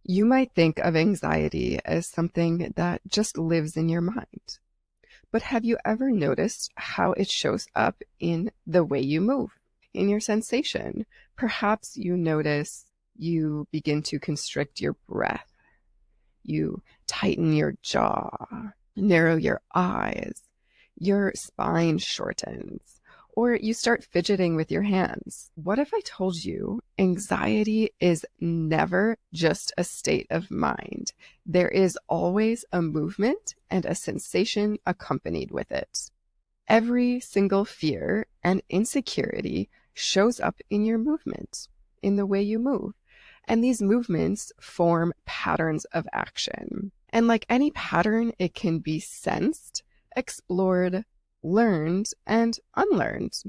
You might think of anxiety as something that just lives in your mind. But have you ever noticed how it shows up in the way you move, in your sensation? Perhaps you notice you begin to constrict your breath. You tighten your jaw, narrow your eyes, your spine shortens, or you start fidgeting with your hands. What if I told you anxiety is never just a state of mind? There is always a movement and a sensation accompanied with it. Every single fear and insecurity shows up in your movement, in the way you move. And these movements form patterns of action. And like any pattern, it can be sensed, explored, learned, and unlearned.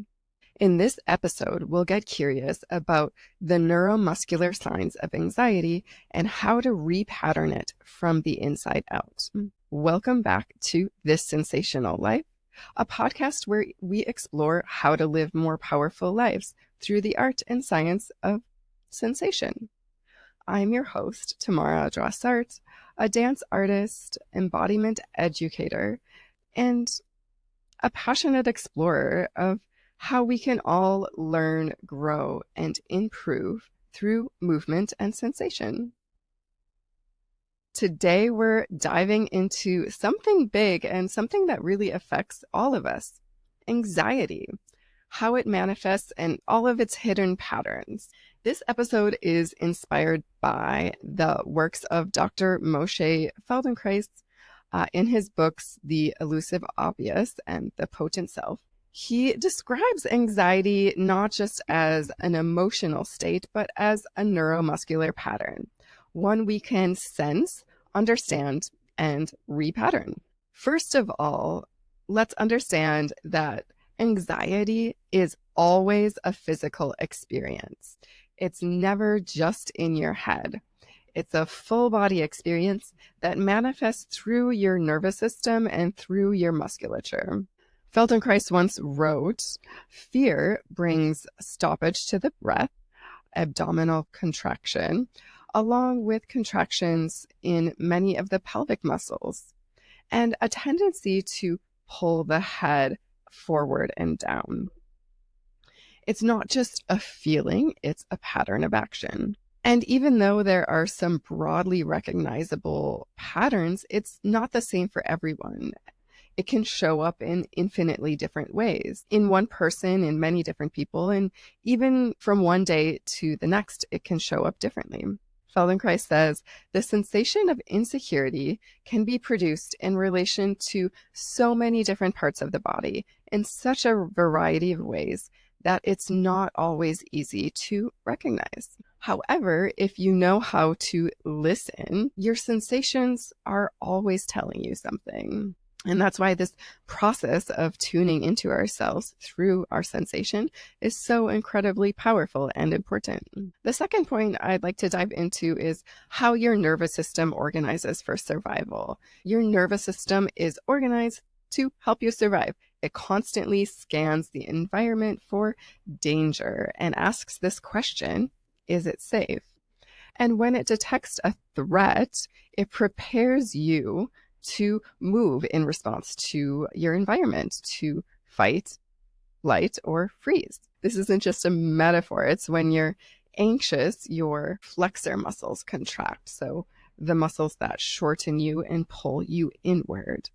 In this episode, we'll get curious about the neuromuscular signs of anxiety and how to repattern it from the inside out. Welcome back to This Sensational Life, a podcast where we explore how to live more powerful lives through the art and science of sensation. I'm your host, Tamara Drossart, a dance artist, embodiment educator, and a passionate explorer of how we can all learn, grow, and improve through movement and sensation. Today, we're diving into something big and something that really affects all of us, anxiety, how it manifests and all of its hidden patterns. This episode is inspired by the works of Dr. Moshe Feldenkrais in his books, The Elusive Obvious and The Potent Self. He describes anxiety not just as an emotional state, but as a neuromuscular pattern, one we can sense, understand, and repattern. First of all, let's understand that anxiety is always a physical experience. It's never just in your head. It's a full body experience that manifests through your nervous system and through your musculature. Feldenkrais once wrote, "Fear brings stoppage to the breath, abdominal contraction, along with contractions in many of the pelvic muscles, and a tendency to pull the head forward and down." It's not just a feeling, it's a pattern of action. And even though there are some broadly recognizable patterns, it's not the same for everyone. It can show up in infinitely different ways, in one person, in many different people, and even from one day to the next, it can show up differently. Feldenkrais says, the sensation of insecurity can be produced in relation to so many different parts of the body in such a variety of ways that it's not always easy to recognize. However, if you know how to listen, your sensations are always telling you something. And that's why this process of tuning into ourselves through our sensation is so incredibly powerful and important. The second point I'd like to dive into is how your nervous system organizes for survival. Your nervous system is organized to help you survive. It constantly scans the environment for danger and asks this question, is it safe? And when it detects a threat, it prepares you to move in response to your environment, to fight, flight, or freeze. This isn't just a metaphor. It's when you're anxious, your flexor muscles contract. So the muscles that shorten you and pull you inward.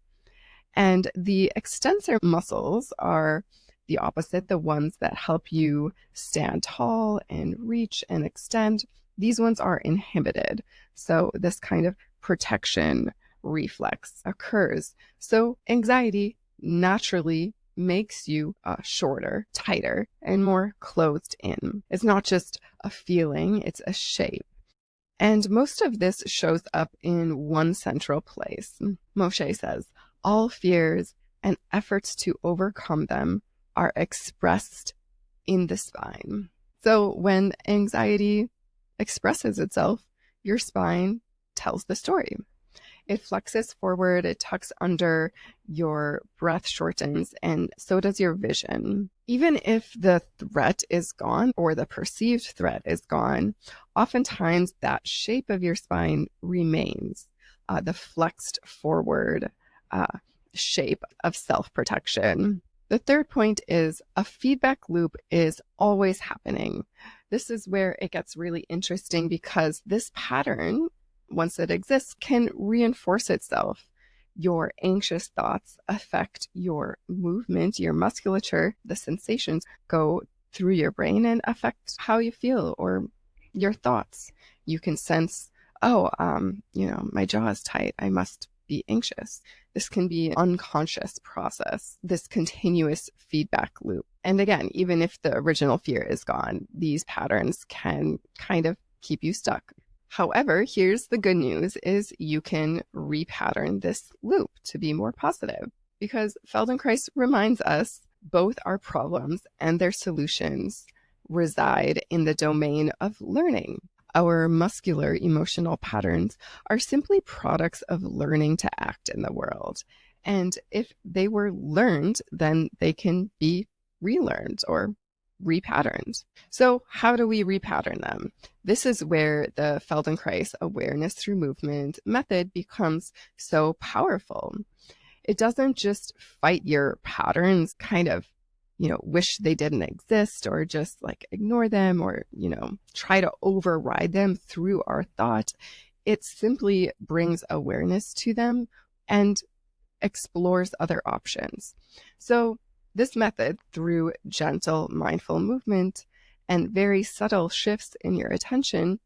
And the extensor muscles are the opposite, the ones that help you stand tall and reach and extend. These ones are inhibited. So this kind of protection reflex occurs. So anxiety naturally makes you shorter, tighter, and more closed in. It's not just a feeling, it's a shape. And most of this shows up in one central place. Moshe says, all fears and efforts to overcome them are expressed in the spine. So when anxiety expresses itself, your spine tells the story. It flexes forward, it tucks under, your breath shortens, and so does your vision. Even if the threat is gone or the perceived threat is gone, oftentimes that shape of your spine remains, the flexed forward shape of self-protection. The third point is a feedback loop is always happening. This is where it gets really interesting because this pattern, once it exists, can reinforce itself. Your anxious thoughts affect your movement, your musculature, the sensations go through your brain and affect how you feel or your thoughts. You can sense, oh, my jaw is tight. I must be anxious. This can be an unconscious process, this continuous feedback loop. And again, even if the original fear is gone, these patterns can kind of keep you stuck. However, here's the good news is you can repattern this loop to be more positive because Feldenkrais reminds us both our problems and their solutions reside in the domain of learning. Our muscular emotional patterns are simply products of learning to act in the world. And if they were learned, then they can be relearned or repatterned. So how do we repattern them? This is where the Feldenkrais awareness through movement method becomes so powerful. It doesn't just fight your patterns, kind of wish they didn't exist or just like ignore them or, try to override them through our thought. It simply brings awareness to them and explores other options. So this method, through gentle, mindful movement and very subtle shifts in your attention,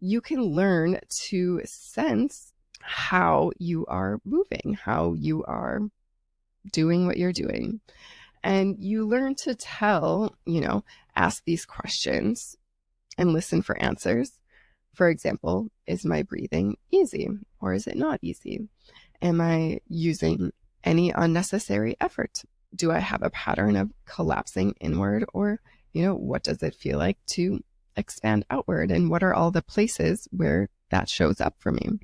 you can learn to sense how you are moving, how you are doing what you're doing. And you learn to ask these questions and listen for answers. For example, is my breathing easy or is it not easy? Am I using any unnecessary effort? Do I have a pattern of collapsing inward or, what does it feel like to expand outward? And what are all the places where that shows up for me?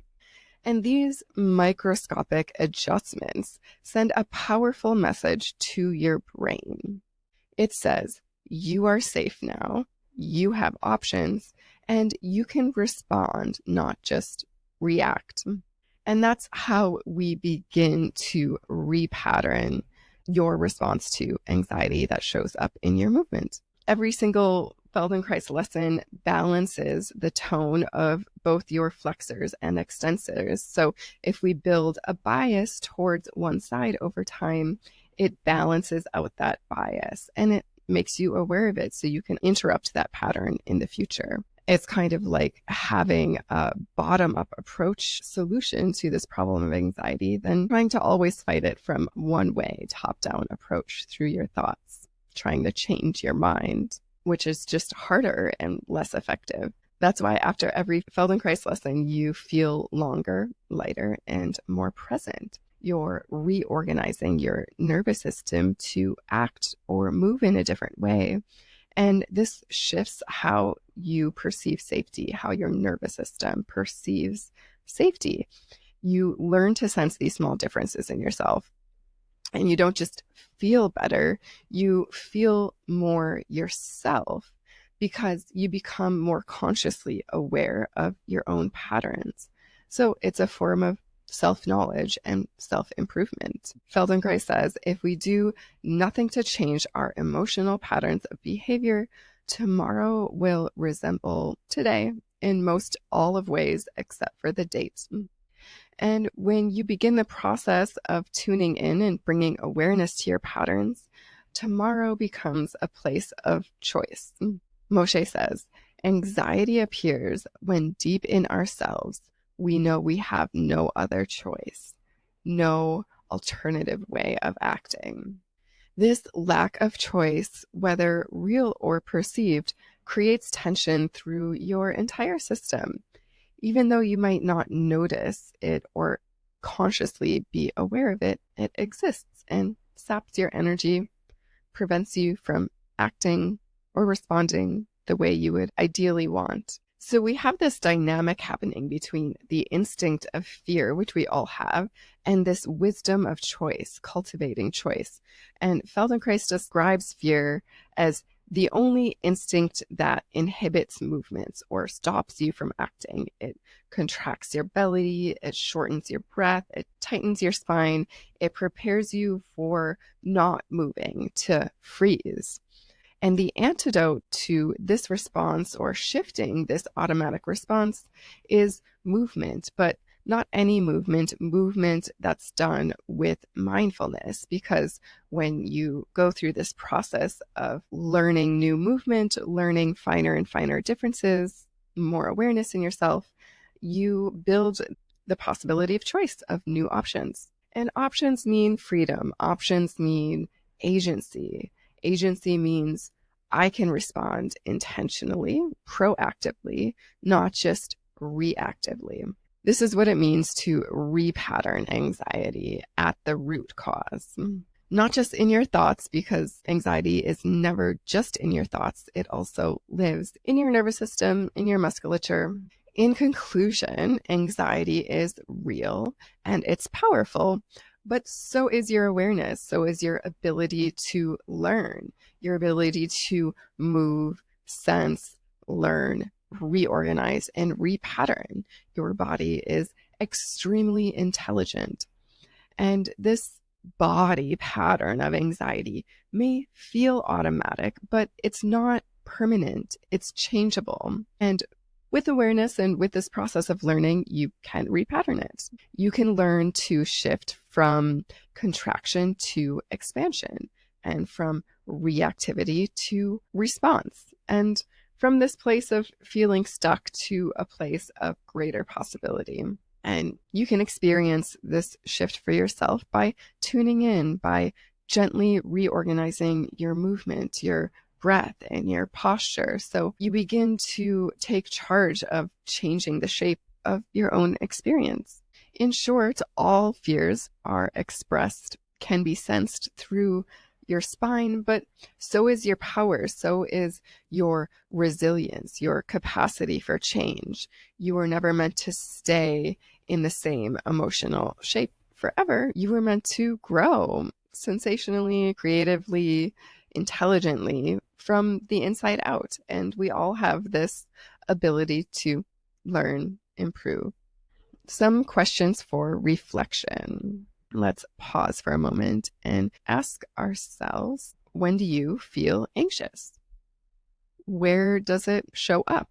And these microscopic adjustments send a powerful message to your brain. It says, you are safe now, you have options, and you can respond, not just react. And that's how we begin to repattern your response to anxiety that shows up in your movement. Every single Feldenkrais lesson balances the tone of both your flexors and extensors. So if we build a bias towards one side over time, it balances out that bias and it makes you aware of it so you can interrupt that pattern in the future. It's kind of like having a bottom-up approach solution to this problem of anxiety than trying to always fight it from one way, top-down approach through your thoughts, trying to change your mind, which is just harder and less effective. That's why after every Feldenkrais lesson, you feel longer, lighter, and more present. You're reorganizing your nervous system to act or move in a different way. And this shifts how you perceive safety, how your nervous system perceives safety. You learn to sense these small differences in yourself. And you don't just feel better, you feel more yourself because you become more consciously aware of your own patterns. So it's a form of self-knowledge and self-improvement. Feldenkrais says, if we do nothing to change our emotional patterns of behavior, tomorrow will resemble today in most all of ways except for the dates. And when you begin the process of tuning in and bringing awareness to your patterns, tomorrow becomes a place of choice. Moshe says, anxiety appears when deep in ourselves we know we have no other choice, no alternative way of acting. This lack of choice, whether real or perceived, creates tension through your entire system. Even though you might not notice it or consciously be aware of it, it exists and saps your energy, prevents you from acting or responding the way you would ideally want. So we have this dynamic happening between the instinct of fear, which we all have, and this wisdom of choice, cultivating choice. And Feldenkrais describes fear as the only instinct that inhibits movements or stops you from acting. It contracts your belly, it shortens your breath, it tightens your spine, it prepares you for not moving, to freeze. And the antidote to this response, or shifting this automatic response, is movement, but not any movement, movement that's done with mindfulness. Because when you go through this process of learning new movement, learning finer and finer differences, more awareness in yourself, you build the possibility of choice, of new options. And options mean freedom. Options mean agency. Agency means I can respond intentionally, proactively, not just reactively. This is what it means to repattern anxiety at the root cause. Not just in your thoughts, because anxiety is never just in your thoughts. It also lives in your nervous system, in your musculature. In conclusion, anxiety is real and it's powerful, but so is your awareness. So is your ability to learn, your ability to move, sense, learn, reorganize, and repattern. Your body is extremely intelligent. And this body pattern of anxiety may feel automatic, but it's not permanent. It's changeable. And with awareness and with this process of learning, you can repattern it. You can learn to shift from contraction to expansion, and from reactivity to response, and from this place of feeling stuck to a place of greater possibility. And you can experience this shift for yourself by tuning in, by gently reorganizing your movement, your breath, and your posture. So you begin to take charge of changing the shape of your own experience. In short, all fears are expressed, can be sensed through your spine, but so is your power, so is your resilience, your capacity for change. You were never meant to stay in the same emotional shape forever. You were meant to grow sensationally, creatively, intelligently from the inside out. And we all have this ability to learn, improve. Some questions for reflection. Let's pause for a moment and ask ourselves, when do you feel anxious? Where does it show up?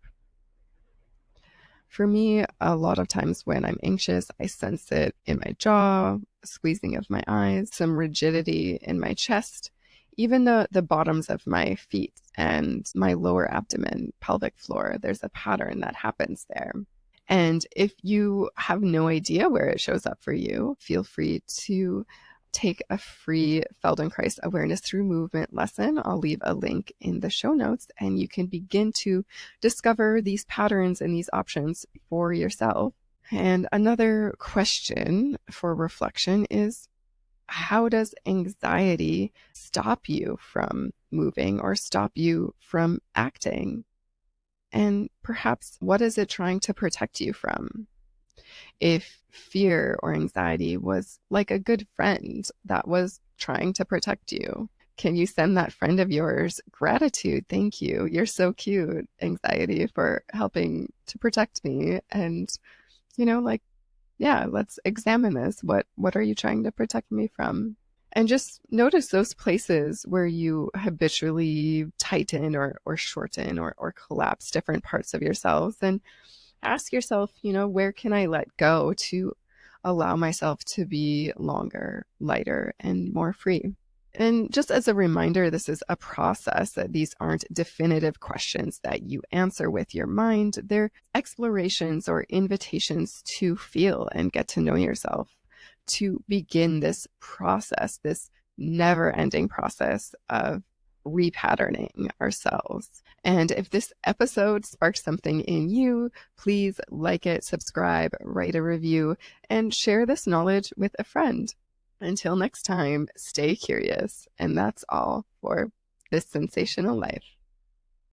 For me, a lot of times when I'm anxious, I sense it in my jaw, squeezing of my eyes, some rigidity in my chest, even the bottoms of my feet and my lower abdomen, pelvic floor. There's a pattern that happens there. And if you have no idea where it shows up for you, feel free to take a free Feldenkrais awareness through movement lesson. I'll leave a link in the show notes, and you can begin to discover these patterns and these options for yourself. And another question for reflection is, how does anxiety stop you from moving or stop you from acting? And perhaps, what is it trying to protect you from? If fear or anxiety was like a good friend that was trying to protect you, can you send that friend of yours gratitude? Thank you. You're so cute, anxiety, for helping to protect me. And, yeah, let's examine this. What are you trying to protect me from? And just notice those places where you habitually tighten or shorten or collapse different parts of yourselves, and ask yourself, where can I let go to allow myself to be longer, lighter, and more free? And just as a reminder, this is a process. That these aren't definitive questions that you answer with your mind. They're explorations or invitations to feel and get to know yourself, to begin this process, this never-ending process of repatterning ourselves. And if this episode sparked something in you, please like it, subscribe, write a review, and share this knowledge with a friend. Until next time, stay curious. And that's all for This Sensational Life.